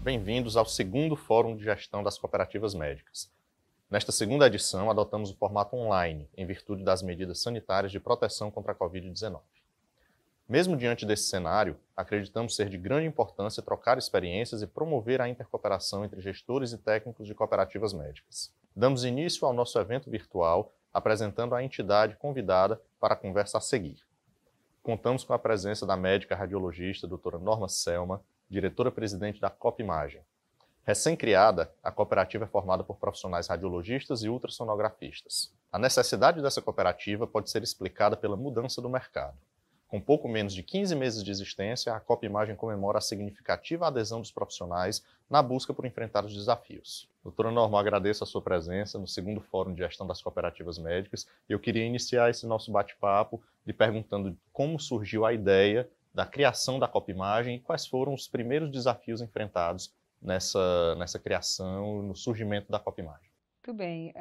Bem-vindos ao segundo Fórum de Gestão das Cooperativas Médicas. Nesta segunda edição, adotamos o formato online, em virtude das medidas sanitárias de proteção contra a Covid-19. Mesmo diante desse cenário, acreditamos ser de grande importância trocar experiências e promover a intercooperação entre gestores e técnicos de cooperativas médicas. Damos início ao nosso evento virtual, apresentando a entidade convidada para a conversa a seguir. Contamos com a presença da médica radiologista doutora Norma Selma, diretora-presidente da COPImagem. Recém-criada, a cooperativa é formada por profissionais radiologistas e ultrassonografistas. A necessidade dessa cooperativa pode ser explicada pela mudança do mercado. Com pouco menos de 15 meses de existência, a COPImagem comemora a significativa adesão dos profissionais na busca por enfrentar os desafios. Doutora Norma, agradeço a sua presença no segundo Fórum de Gestão das Cooperativas Médicas. Eu queria iniciar esse nosso bate-papo lhe perguntando como surgiu a ideia da criação da COPImagem e quais foram os primeiros desafios enfrentados nessa criação, no surgimento da COPImagem. Muito bem.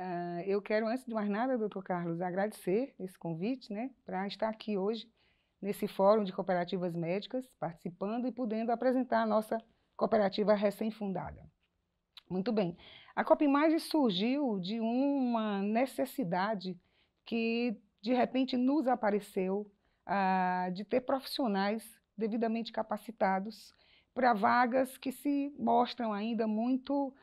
Eu quero, antes de mais nada, doutor Carlos, agradecer esse convite, para estar aqui hoje, nesse Fórum de Cooperativas Médicas, participando e podendo apresentar a nossa cooperativa recém-fundada. Muito bem. A COPImagem surgiu de uma necessidade que, de repente, nos apareceu, de ter profissionais devidamente capacitados para vagas que se mostram ainda muito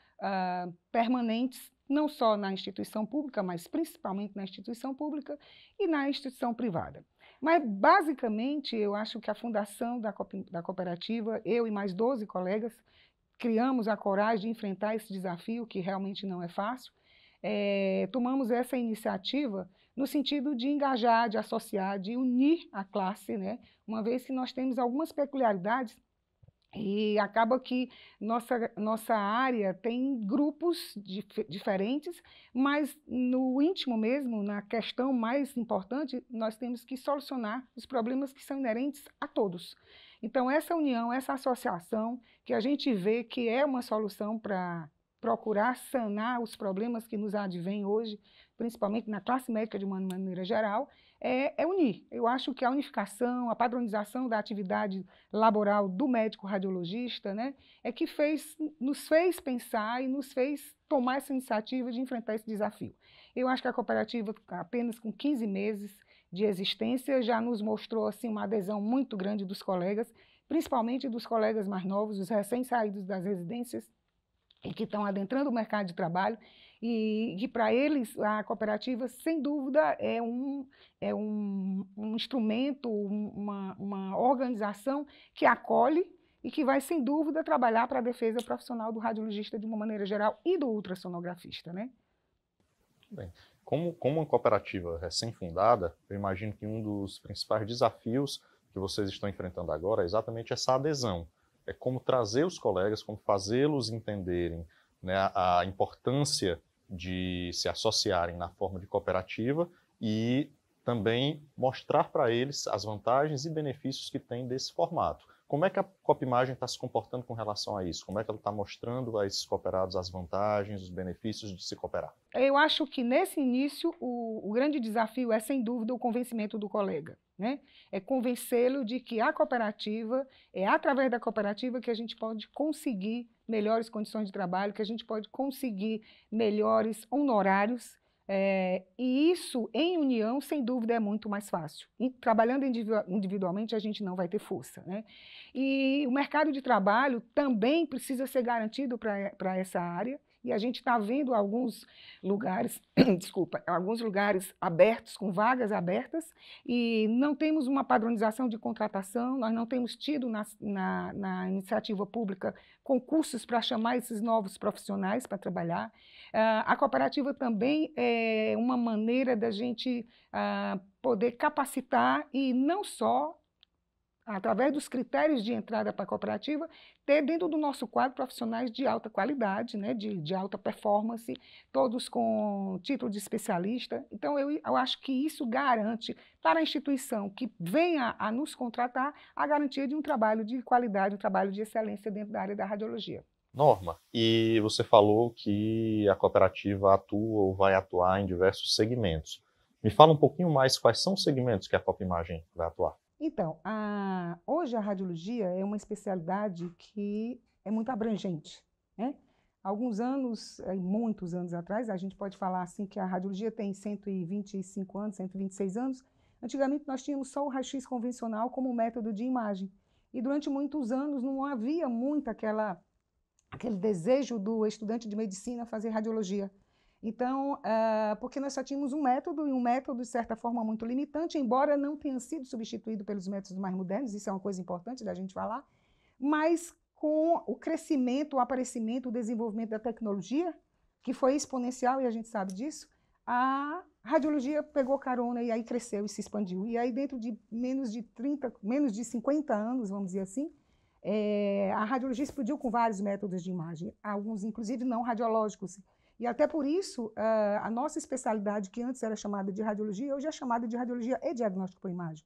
permanentes, não só na instituição pública, mas principalmente na instituição pública e na instituição privada. Mas, basicamente, eu acho que a fundação da cooperativa, eu e mais 12 colegas, criamos a coragem de enfrentar esse desafio, que realmente não é fácil. Tomamos essa iniciativa no sentido de engajar, de associar, de unir a classe, uma vez que nós temos algumas peculiaridades e acaba que nossa área tem grupos diferentes, mas no íntimo mesmo, na questão mais importante, nós temos que solucionar os problemas que são inerentes a todos. Então, essa união, essa associação, que a gente vê que é uma solução para procurar sanar os problemas que nos advêm hoje, principalmente na classe médica de uma maneira geral, é unir. Eu acho que a unificação, a padronização da atividade laboral do médico radiologista, é que nos fez pensar e nos fez tomar essa iniciativa de enfrentar esse desafio. Eu acho que a cooperativa, apenas com 15 meses de existência, já nos mostrou assim, uma adesão muito grande dos colegas, principalmente dos colegas mais novos, os recém-saídos das residências, e que estão adentrando o mercado de trabalho, e que para eles a cooperativa, sem dúvida, é um instrumento, uma organização que acolhe e que vai, sem dúvida, trabalhar para a defesa profissional do radiologista de uma maneira geral e do ultrassonografista. Bem, como uma cooperativa recém-fundada, eu imagino que um dos principais desafios que vocês estão enfrentando agora é exatamente essa adesão. É como trazer os colegas, como fazê-los entenderem a importância de se associarem na forma de cooperativa e também mostrar para eles as vantagens e benefícios que tem desse formato. Como é que a COPImagem está se comportando com relação a isso? Como é que ela está mostrando a esses cooperados as vantagens, os benefícios de se cooperar? Eu acho que, nesse início, o grande desafio é, sem dúvida, o convencimento do colega. É convencê-lo de que a cooperativa, é através da cooperativa que a gente pode conseguir melhores condições de trabalho, que a gente pode conseguir melhores honorários, e isso, em união, sem dúvida, é muito mais fácil. E, trabalhando individualmente, a gente não vai ter força. E o mercado de trabalho também precisa ser garantido para essa área, e a gente está vendo alguns lugares, alguns lugares abertos, com vagas abertas, e não temos uma padronização de contratação, nós não temos tido na iniciativa pública concursos para chamar esses novos profissionais para trabalhar. A cooperativa também é uma maneira da gente poder capacitar e não só através dos critérios de entrada para a cooperativa, ter dentro do nosso quadro profissionais de alta qualidade, de alta performance, todos com título de especialista. Então, eu acho que isso garante para a instituição que venha a nos contratar a garantia de um trabalho de qualidade, um trabalho de excelência dentro da área da radiologia. Norma, e você falou que a cooperativa atua ou vai atuar em diversos segmentos. Me fala um pouquinho mais quais são os segmentos que a Copimagem vai atuar. Então, hoje a radiologia é uma especialidade que é muito abrangente, né? Alguns anos, muitos anos atrás, a gente pode falar assim que a radiologia tem 125 anos, 126 anos. Antigamente nós tínhamos só o raio-x convencional como método de imagem. E durante muitos anos não havia muito aquele desejo do estudante de medicina fazer radiologia. Então, porque nós só tínhamos um método, e um método, de certa forma, muito limitante, embora não tenha sido substituído pelos métodos mais modernos, isso é uma coisa importante da gente falar, mas com o crescimento, o aparecimento, o desenvolvimento da tecnologia, que foi exponencial, e a gente sabe disso, a radiologia pegou carona e aí cresceu e se expandiu. E aí, dentro de menos de 50 anos, vamos dizer assim, a radiologia explodiu com vários métodos de imagem, alguns, inclusive, não radiológicos. E até por isso, a nossa especialidade, que antes era chamada de radiologia, hoje é chamada de radiologia e diagnóstico por imagem.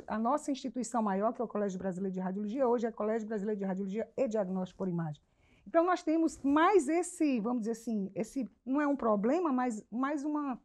A nossa instituição maior, que é o Colégio Brasileiro de Radiologia, hoje é o Colégio Brasileiro de Radiologia e Diagnóstico por Imagem. Então, nós temos mais esse, vamos dizer assim, esse não é um problema, mas mais uma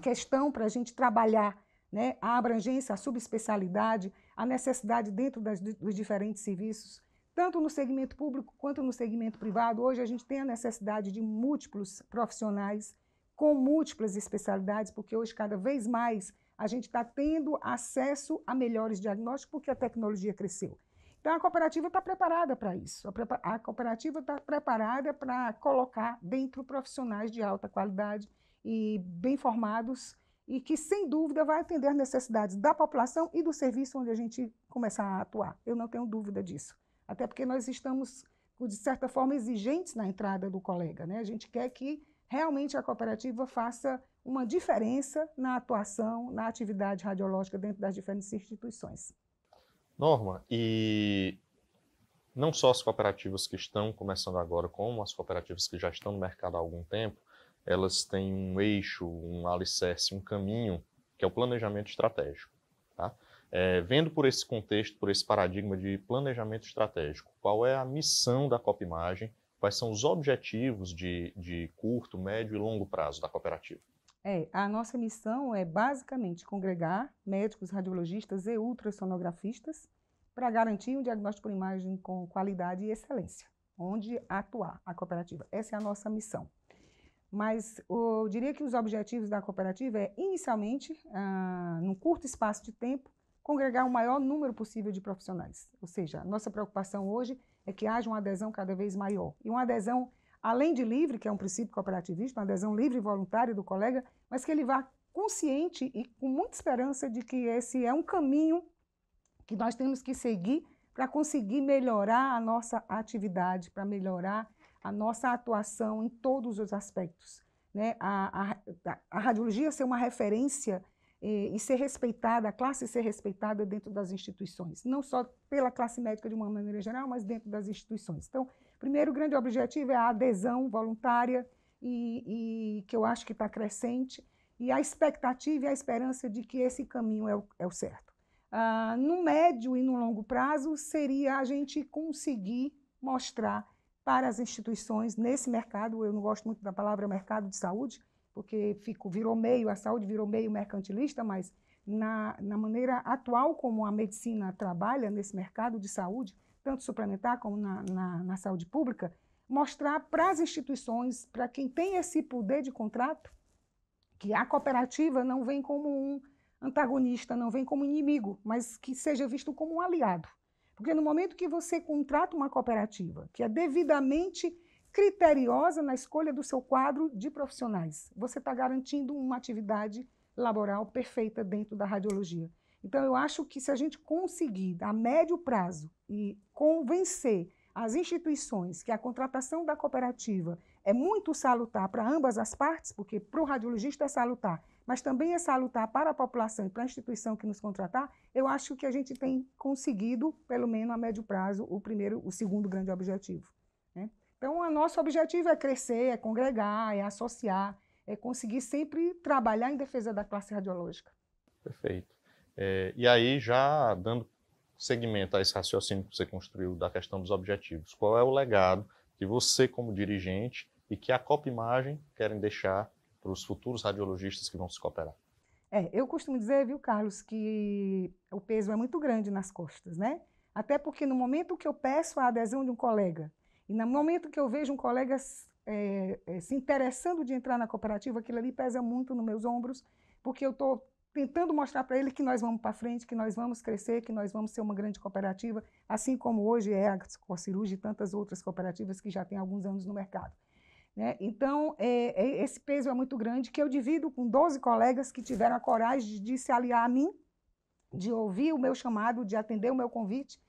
questão para a gente trabalhar, né, a abrangência, a subespecialidade, a necessidade dentro dos diferentes serviços, tanto no segmento público quanto no segmento privado. Hoje a gente tem a necessidade de múltiplos profissionais com múltiplas especialidades, porque hoje cada vez mais a gente está tendo acesso a melhores diagnósticos porque a tecnologia cresceu. Então a cooperativa está preparada para isso. A cooperativa está preparada para colocar dentro profissionais de alta qualidade e bem formados, e que, sem dúvida, vai atender às necessidades da população e do serviço onde a gente começar a atuar. Eu não tenho dúvida disso. Até porque nós estamos, de certa forma, exigentes na entrada do colega, né? A gente quer que realmente a cooperativa faça uma diferença na atuação, na atividade radiológica dentro das diferentes instituições. Norma, e não só as cooperativas que estão começando agora, como as cooperativas que já estão no mercado há algum tempo, elas têm um eixo, um alicerce, um caminho, que é o planejamento estratégico. Tá? Vendo por esse contexto, por esse paradigma de planejamento estratégico, qual é a missão da Copimagem, quais são os objetivos de curto, médio e longo prazo da cooperativa? A nossa missão é basicamente congregar médicos, radiologistas e ultrassonografistas para garantir um diagnóstico por imagem com qualidade e excelência, onde atuar a cooperativa. Essa é a nossa missão. Mas eu diria que os objetivos da cooperativa é, inicialmente, num curto espaço de tempo, congregar o maior número possível de profissionais. Ou seja, a nossa preocupação hoje é que haja uma adesão cada vez maior. E uma adesão, além de livre, que é um princípio cooperativista, uma adesão livre e voluntária do colega, mas que ele vá consciente e com muita esperança de que esse é um caminho que nós temos que seguir para conseguir melhorar a nossa atividade, para melhorar a nossa atuação em todos os aspectos, né? A radiologia ser uma referência e ser respeitada, a classe ser respeitada dentro das instituições, não só pela classe médica de uma maneira geral, mas dentro das instituições. Então, primeiro grande objetivo é a adesão voluntária e que eu acho que está crescente, e a expectativa e a esperança de que esse caminho é o certo. No médio e no longo prazo, seria a gente conseguir mostrar para as instituições nesse mercado, eu não gosto muito da palavra mercado de saúde, porque a saúde virou meio mercantilista, mas na maneira atual como a medicina trabalha nesse mercado de saúde, tanto suplementar como na saúde pública, mostrar para as instituições, para quem tem esse poder de contrato, que a cooperativa não vem como um antagonista, não vem como inimigo, mas que seja visto como um aliado. Porque no momento que você contrata uma cooperativa, que é devidamente criteriosa na escolha do seu quadro de profissionais, você está garantindo uma atividade laboral perfeita dentro da radiologia. Então, eu acho que se a gente conseguir, a médio prazo, e convencer as instituições que a contratação da cooperativa é muito salutar para ambas as partes, porque para o radiologista é salutar, mas também é salutar para a população e para a instituição que nos contratar, eu acho que a gente tem conseguido, pelo menos a médio prazo, o segundo grande objetivo, né? Então, o nosso objetivo é crescer, é congregar, é associar, é conseguir sempre trabalhar em defesa da classe radiológica. Perfeito. E aí, já dando seguimento a esse raciocínio que você construiu da questão dos objetivos, qual é o legado que você, como dirigente, e que a Copimagem querem deixar para os futuros radiologistas que vão se cooperar? Eu costumo dizer, viu, Carlos, que o peso é muito grande nas costas, né? Até porque no momento que eu peço a adesão de um colega, e no momento que eu vejo um colega se interessando de entrar na cooperativa, aquilo ali pesa muito nos meus ombros, porque eu estou tentando mostrar para ele que nós vamos para frente, que nós vamos crescer, que nós vamos ser uma grande cooperativa, assim como hoje é a Cocirurgia e tantas outras cooperativas que já têm alguns anos no mercado. Né? Então, esse peso é muito grande, que eu divido com 12 colegas que tiveram a coragem de se aliar a mim, de ouvir o meu chamado, de atender o meu convite,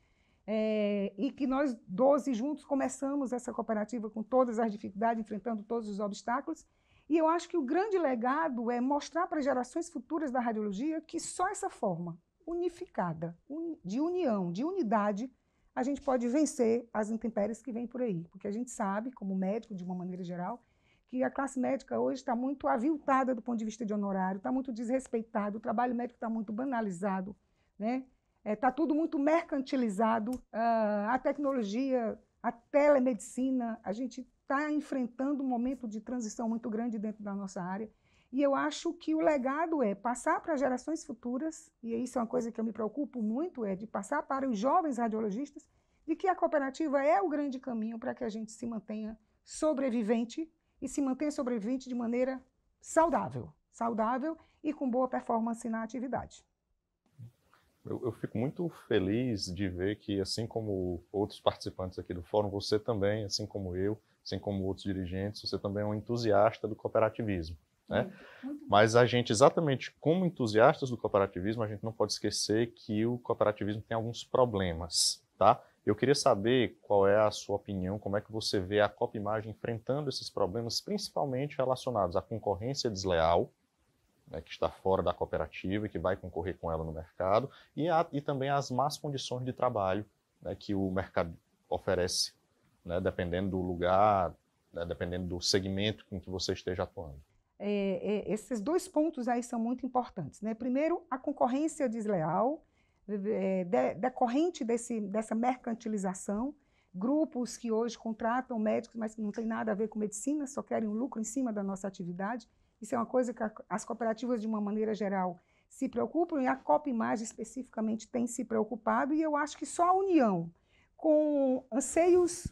e que nós 12 juntos começamos essa cooperativa com todas as dificuldades, enfrentando todos os obstáculos. E eu acho que o grande legado é mostrar para gerações futuras da radiologia que só essa forma unificada, de união, de unidade, a gente pode vencer as intempéries que vêm por aí. Porque a gente sabe, como médico, de uma maneira geral, que a classe médica hoje está muito aviltada do ponto de vista de honorário, está muito desrespeitado, o trabalho médico está muito banalizado, né? Está tudo muito mercantilizado, a tecnologia, a telemedicina, a gente está enfrentando um momento de transição muito grande dentro da nossa área, e eu acho que o legado é passar para gerações futuras, e isso é uma coisa que eu me preocupo muito, é de passar para os jovens radiologistas, de que a cooperativa é o grande caminho para que a gente se mantenha sobrevivente, e se mantenha sobrevivente de maneira saudável e com boa performance na atividade. Eu fico muito feliz de ver que, assim como outros participantes aqui do fórum, você também, assim como eu, assim como outros dirigentes, você também é um entusiasta do cooperativismo. Né? Mas a gente, exatamente como entusiastas do cooperativismo, a gente não pode esquecer que o cooperativismo tem alguns problemas. Tá? Eu queria saber qual é a sua opinião, como é que você vê a Copimagem enfrentando esses problemas, principalmente relacionados à concorrência desleal, né, que está fora da cooperativa e que vai concorrer com ela no mercado, e também as más condições de trabalho, né, que o mercado oferece, né, dependendo do lugar, né, dependendo do segmento em que você esteja atuando. Esses dois pontos aí são muito importantes. Né? Primeiro, a concorrência desleal, decorrente dessa mercantilização, grupos que hoje contratam médicos, mas que não tem nada a ver com medicina, só querem um lucro em cima da nossa atividade. Isso é uma coisa que as cooperativas, de uma maneira geral, se preocupam, e a Copimagem especificamente tem se preocupado, e eu acho que só a união com anseios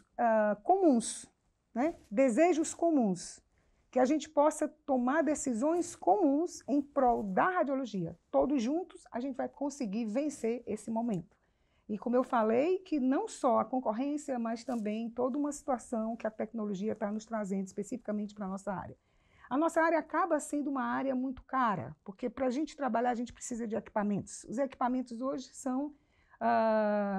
comuns, né? Desejos comuns, que a gente possa tomar decisões comuns em prol da radiologia. Todos juntos, a gente vai conseguir vencer esse momento. E como eu falei, que não só a concorrência, mas também toda uma situação que a tecnologia está nos trazendo especificamente para a nossa área. A nossa área acaba sendo uma área muito cara, porque para a gente trabalhar a gente precisa de equipamentos. Os equipamentos hoje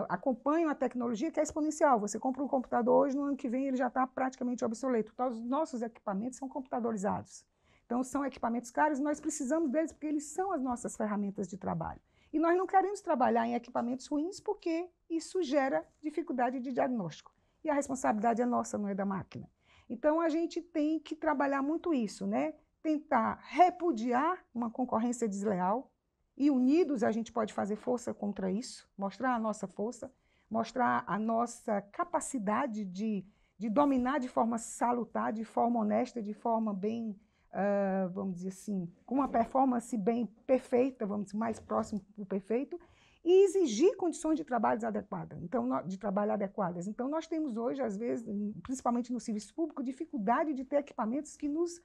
acompanham a tecnologia, que é exponencial. Você compra um computador hoje, no ano que vem ele já está praticamente obsoleto. Então, os nossos equipamentos são computadorizados. Então, são equipamentos caros e nós precisamos deles porque eles são as nossas ferramentas de trabalho. E nós não queremos trabalhar em equipamentos ruins porque isso gera dificuldade de diagnóstico. E a responsabilidade é nossa, não é da máquina. Então, a gente tem que trabalhar muito isso, né? Tentar repudiar uma concorrência desleal, e unidos a gente pode fazer força contra isso, mostrar a nossa força, mostrar a nossa capacidade de dominar de forma salutar, de forma honesta, de forma bem, vamos dizer assim, com uma performance bem perfeita, vamos dizer, mais próximo do perfeito, e exigir condições de trabalho adequadas. Então, nós temos hoje, às vezes, principalmente no serviço público, dificuldade de ter equipamentos que nos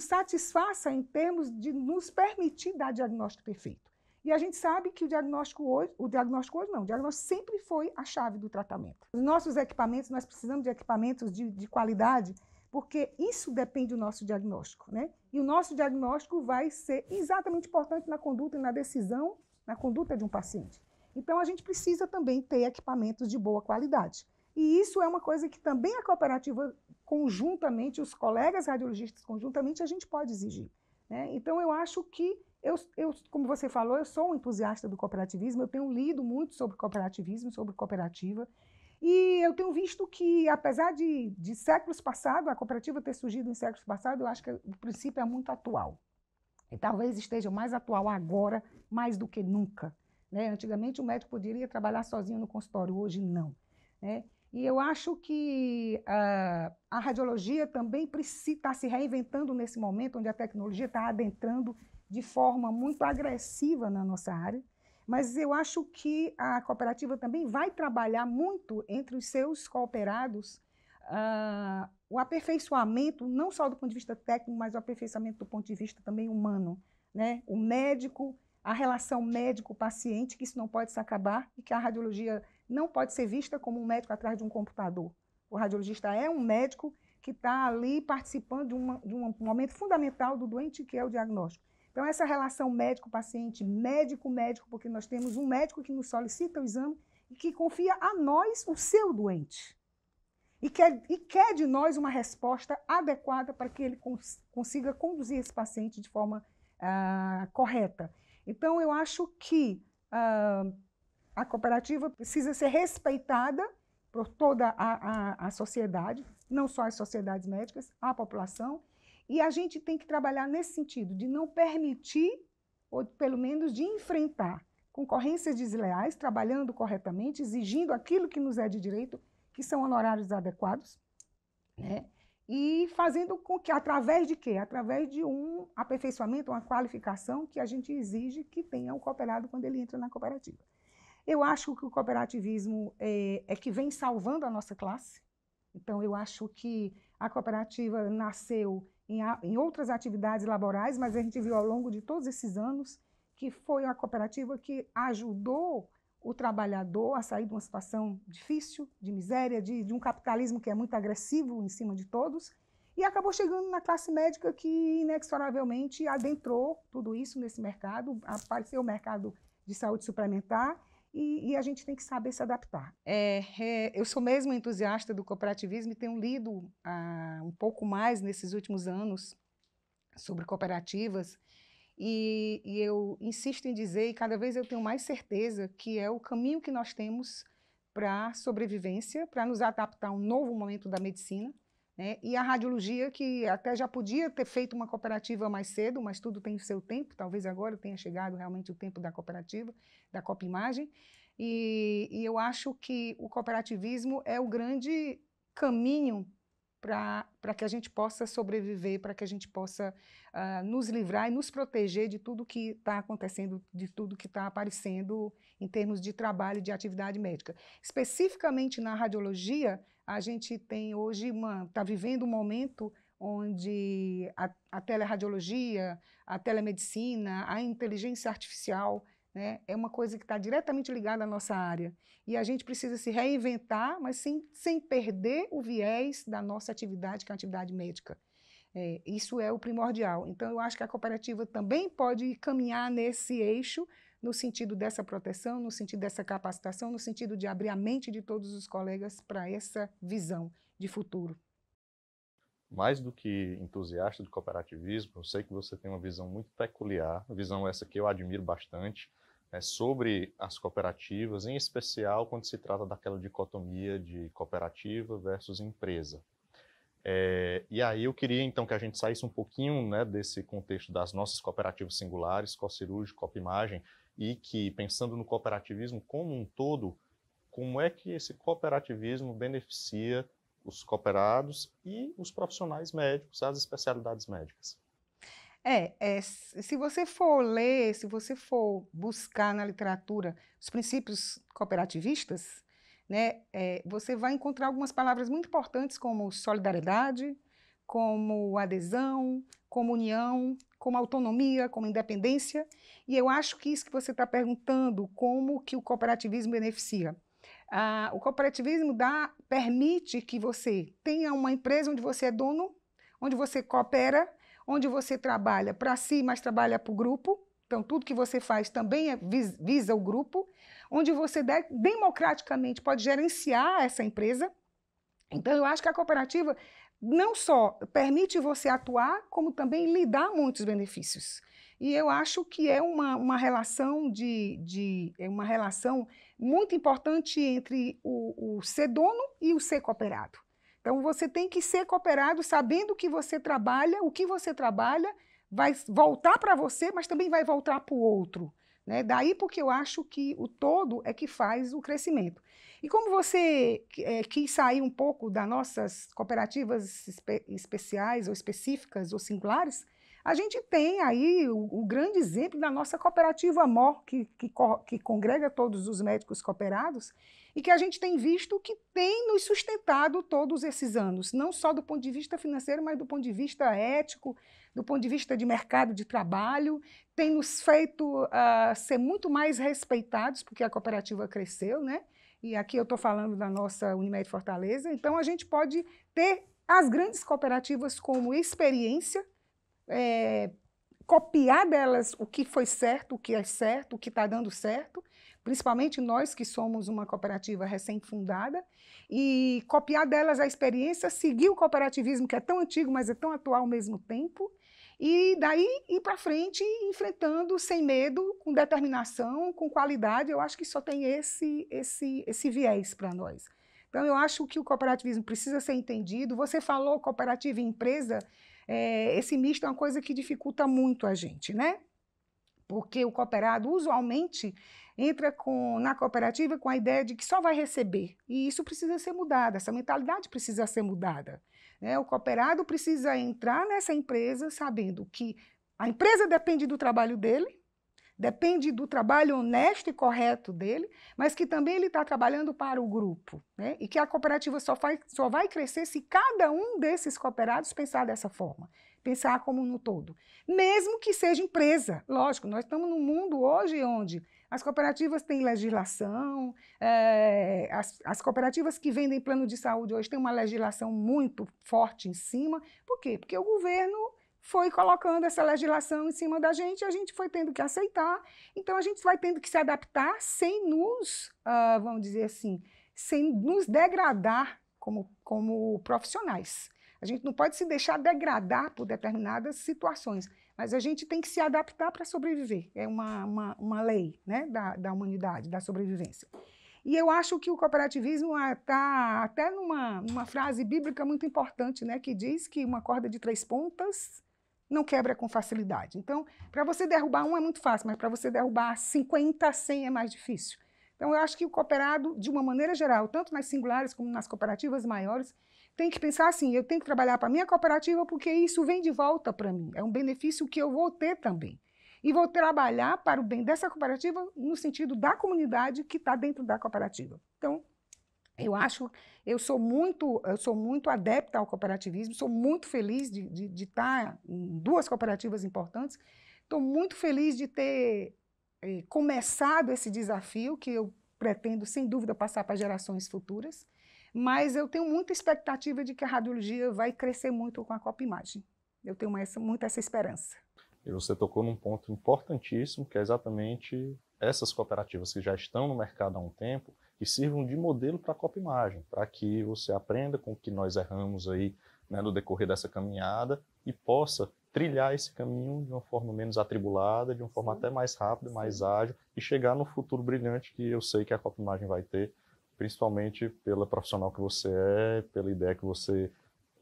satisfaçam em termos de nos permitir dar diagnóstico perfeito. E a gente sabe que o diagnóstico sempre foi a chave do tratamento. Os nossos equipamentos, nós precisamos de equipamentos de qualidade, porque isso depende do nosso diagnóstico, né? E o nosso diagnóstico vai ser exatamente importante na conduta e na decisão, na conduta de um paciente. Então, a gente precisa também ter equipamentos de boa qualidade. E isso é uma coisa que também a cooperativa, conjuntamente, os colegas radiologistas conjuntamente, a gente pode exigir. Né? Então, eu acho que, como você falou, eu sou um entusiasta do cooperativismo, eu tenho lido muito sobre cooperativismo, sobre cooperativa, e eu tenho visto que, apesar de séculos passados, a cooperativa ter surgido em séculos passados, eu acho que o princípio é muito atual. E talvez esteja mais atual agora, mais do que nunca. Né? Antigamente, o médico poderia trabalhar sozinho no consultório, hoje não. Né? E eu acho que a radiologia também está se reinventando nesse momento, onde a tecnologia está adentrando de forma muito agressiva na nossa área, mas eu acho que a cooperativa também vai trabalhar muito entre os seus cooperados o aperfeiçoamento, não só do ponto de vista técnico, mas o aperfeiçoamento do ponto de vista também humano, né? O médico, a relação médico-paciente, que isso não pode se acabar, e que a radiologia não pode ser vista como um médico atrás de um computador. O radiologista é um médico que está ali participando de um momento fundamental do doente, que é o diagnóstico. Então, essa relação médico-paciente, médico-médico, porque nós temos um médico que nos solicita o exame e que confia a nós o seu doente. E quer de nós uma resposta adequada para que ele consiga conduzir esse paciente de forma correta. Então, eu acho que a cooperativa precisa ser respeitada por toda a sociedade, não só as sociedades médicas, a população, e a gente tem que trabalhar nesse sentido, de não permitir, ou pelo menos de enfrentar concorrências desleais, trabalhando corretamente, exigindo aquilo que nos é de direito, que são honorários adequados, né? E fazendo com que, através de quê? Através de um aperfeiçoamento, uma qualificação que a gente exige que tenha o cooperado quando ele entra na cooperativa. Eu acho que o cooperativismo é que vem salvando a nossa classe. Então, eu acho que a cooperativa nasceu em outras atividades laborais, mas a gente viu ao longo de todos esses anos que foi a cooperativa que ajudou o trabalhador a sair de uma situação difícil, de miséria, de um capitalismo que é muito agressivo em cima de todos, e acabou chegando na classe médica que inexoravelmente adentrou tudo isso nesse mercado, apareceu o mercado de saúde suplementar, e a gente tem que saber se adaptar. Eu sou mesmo entusiasta do cooperativismo e tenho lido um pouco mais nesses últimos anos sobre cooperativas, e eu insisto em dizer, e cada vez eu tenho mais certeza, que é o caminho que nós temos para a sobrevivência, para nos adaptar a um novo momento da medicina, né? E a radiologia, que até já podia ter feito uma cooperativa mais cedo, mas tudo tem o seu tempo, talvez agora tenha chegado realmente o tempo da cooperativa, da Coopimagem, e eu acho que o cooperativismo é o grande caminho para que a gente possa sobreviver, para que a gente possa nos livrar e nos proteger de tudo que está acontecendo, de tudo que está aparecendo em termos de trabalho e de atividade médica. Especificamente na radiologia, a gente tem hoje está vivendo um momento onde a teleradiologia, a telemedicina, a inteligência artificial, né, é uma coisa que está diretamente ligada à nossa área. E a gente precisa se reinventar, mas sem perder o viés da nossa atividade, que é a atividade médica. Isso é o primordial. Então, eu acho que a cooperativa também pode caminhar nesse eixo, no sentido dessa proteção, no sentido dessa capacitação, no sentido de abrir a mente de todos os colegas para essa visão de futuro. Mais do que entusiasta do cooperativismo, eu sei que você tem uma visão muito peculiar, uma visão essa que eu admiro bastante, sobre as cooperativas, em especial quando se trata daquela dicotomia de cooperativa versus empresa. E aí eu queria então que a gente saísse um pouquinho, né, desse contexto das nossas cooperativas singulares, Cocirúrgica, Coopimagem, e que, pensando no cooperativismo como um todo, como é que esse cooperativismo beneficia os cooperados e os profissionais médicos, as especialidades médicas? Se você for ler, se você for buscar na literatura os princípios cooperativistas, né, você vai encontrar algumas palavras muito importantes como solidariedade, como adesão, como união, como autonomia, como independência, e eu acho que isso que você está perguntando, como que o cooperativismo beneficia. O cooperativismo permite que você tenha uma empresa onde você é dono, onde você coopera, onde você trabalha para si, mas trabalha para o grupo. Então, tudo que você faz também visa o grupo, onde você democraticamente pode gerenciar essa empresa. Então, eu acho que a cooperativa não só permite você atuar, como também lhe dá muitos benefícios. E eu acho que é uma relação uma relação muito importante entre o ser dono e o ser cooperado. Então, você tem que ser cooperado sabendo que você trabalha, o que você trabalha vai voltar para você, mas também vai voltar para o outro, né? Daí porque eu acho que o todo é que faz o crescimento. E como você quis sair um pouco das nossas cooperativas especiais ou específicas ou singulares, a gente tem aí o grande exemplo da nossa cooperativa MOR, que congrega todos os médicos cooperados, e que a gente tem visto que tem nos sustentado todos esses anos, não só do ponto de vista financeiro, mas do ponto de vista ético, do ponto de vista de mercado de trabalho, tem nos feito ser muito mais respeitados, porque a cooperativa cresceu, né? E aqui eu estou falando da nossa Unimed Fortaleza, então a gente pode ter as grandes cooperativas como experiência, copiar delas o que foi certo, o que é certo, o que está dando certo, principalmente nós que somos uma cooperativa recém-fundada, e copiar delas a experiência, seguir o cooperativismo que é tão antigo, mas é tão atual ao mesmo tempo, e daí ir para frente enfrentando sem medo, com determinação, com qualidade. Eu acho que só tem esse viés para nós. Então, eu acho que o cooperativismo precisa ser entendido. Você falou cooperativa e empresa, esse misto é uma coisa que dificulta muito a gente, né? Porque o cooperado, usualmente, entra na cooperativa com a ideia de que só vai receber. E isso precisa ser mudado, essa mentalidade precisa ser mudada, né? O cooperado precisa entrar nessa empresa sabendo que a empresa depende do trabalho dele, depende do trabalho honesto e correto dele, mas que também ele está trabalhando para o grupo, né? E que a cooperativa só vai crescer se cada um desses cooperados pensar dessa forma, pensar como no todo. Mesmo que seja empresa. Lógico, nós estamos num mundo hoje onde as cooperativas têm legislação, as cooperativas que vendem plano de saúde hoje têm uma legislação muito forte em cima. Por quê? Porque o governo foi colocando essa legislação em cima da gente, e a gente foi tendo que aceitar, então a gente vai tendo que se adaptar sem nos, vamos dizer assim, sem nos degradar como profissionais. A gente não pode se deixar degradar por determinadas situações, mas a gente tem que se adaptar para sobreviver. É uma lei, né, da humanidade, da sobrevivência. E eu acho que o cooperativismo está até numa frase bíblica muito importante, né, que diz que uma corda de 3 pontas não quebra com facilidade. Então, para você derrubar um é muito fácil, mas para você derrubar 50, 100 é mais difícil. Então, eu acho que o cooperado, de uma maneira geral, tanto nas singulares como nas cooperativas maiores, tem que pensar assim, eu tenho que trabalhar para a minha cooperativa porque isso vem de volta para mim, é um benefício que eu vou ter também. E vou trabalhar para o bem dessa cooperativa no sentido da comunidade que está dentro da cooperativa. Então, eu sou muito adepta ao cooperativismo, sou muito feliz de estar em 2 cooperativas importantes, estou muito feliz de ter começado esse desafio, que eu pretendo, sem dúvida, passar para gerações futuras, mas eu tenho muita expectativa de que a radiologia vai crescer muito com a Copimagem. Eu tenho muito essa esperança. E você tocou num ponto importantíssimo, que é exatamente essas cooperativas que já estão no mercado há um tempo, que sirvam de modelo para a Copimagem, para que você aprenda com o que nós erramos aí, né, no decorrer dessa caminhada e possa trilhar esse caminho de uma forma menos atribulada, de uma forma até mais rápida, mais ágil, e chegar no futuro brilhante que eu sei que a Copimagem vai ter, principalmente pela profissional que você é, pela ideia que você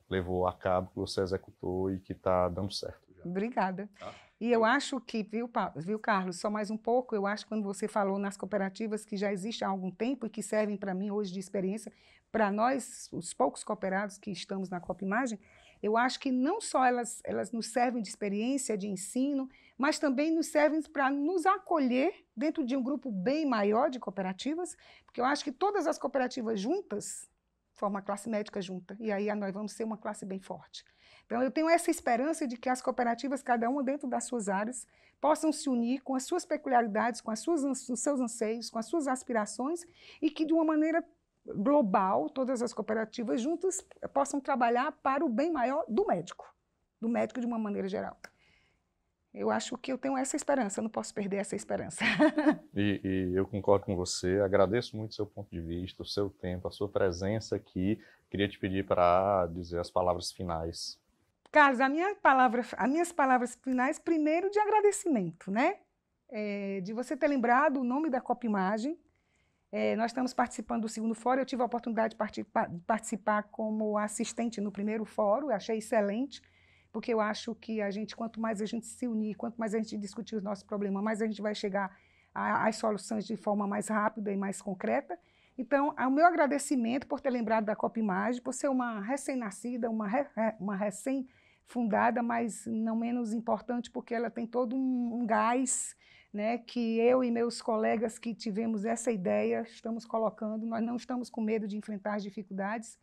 levou a cabo, que você executou e que está dando certo. Obrigada. E eu acho que, viu, Carlos, só mais um pouco, eu acho que quando você falou nas cooperativas que já existem há algum tempo e que servem para mim hoje de experiência, para nós, os poucos cooperados que estamos na Copimagem, eu acho que não só elas nos servem de experiência, de ensino, mas também nos servem para nos acolher dentro de um grupo bem maior de cooperativas, porque eu acho que todas as cooperativas juntas formam a classe médica junta, e aí nós vamos ser uma classe bem forte. Então, eu tenho essa esperança de que as cooperativas, cada uma dentro das suas áreas, possam se unir com as suas peculiaridades, com os seus anseios, com as suas aspirações, e que, de uma maneira global, todas as cooperativas juntas possam trabalhar para o bem maior do médico de uma maneira geral. Eu acho que eu tenho essa esperança, eu não posso perder essa esperança. E eu concordo com você, agradeço muito o seu ponto de vista, o seu tempo, a sua presença aqui. Queria te pedir para dizer as palavras finais. Carlos, as minhas palavras finais, primeiro de agradecimento, né? De você ter lembrado o nome da Copimagem. Nós estamos participando do 2º fórum, eu tive a oportunidade de participar como assistente no 1º fórum, eu achei excelente, porque eu acho que quanto mais a gente se unir, quanto mais a gente discutir os nossos problemas, mais a gente vai chegar às soluções de forma mais rápida e mais concreta. Então, o meu agradecimento por ter lembrado da Copimage, por ser uma recém-nascida, uma recém-fundada, mas não menos importante, porque ela tem todo um gás, né, que eu e meus colegas que tivemos essa ideia estamos colocando. Nós não estamos com medo de enfrentar as dificuldades.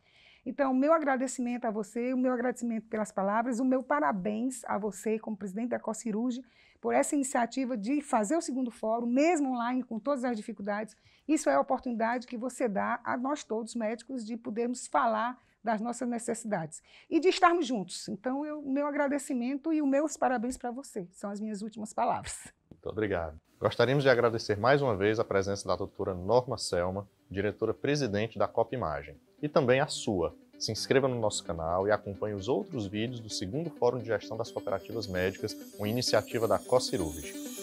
Então, o meu agradecimento a você, o meu agradecimento pelas palavras, o meu parabéns a você, como presidente da COCIRUJ, por essa iniciativa de fazer o segundo fórum, mesmo online, com todas as dificuldades. Isso é a oportunidade que você dá a nós todos, médicos, de podermos falar das nossas necessidades e de estarmos juntos. Então, o meu agradecimento e os meus parabéns para você. São as minhas últimas palavras. Muito obrigado. Gostaríamos de agradecer mais uma vez a presença da doutora Norma Selma, diretora-presidente da Copimage, e também a sua. Se inscreva no nosso canal e acompanhe os outros vídeos do segundo Fórum de Gestão das Cooperativas Médicas, uma iniciativa da COCIRUJ.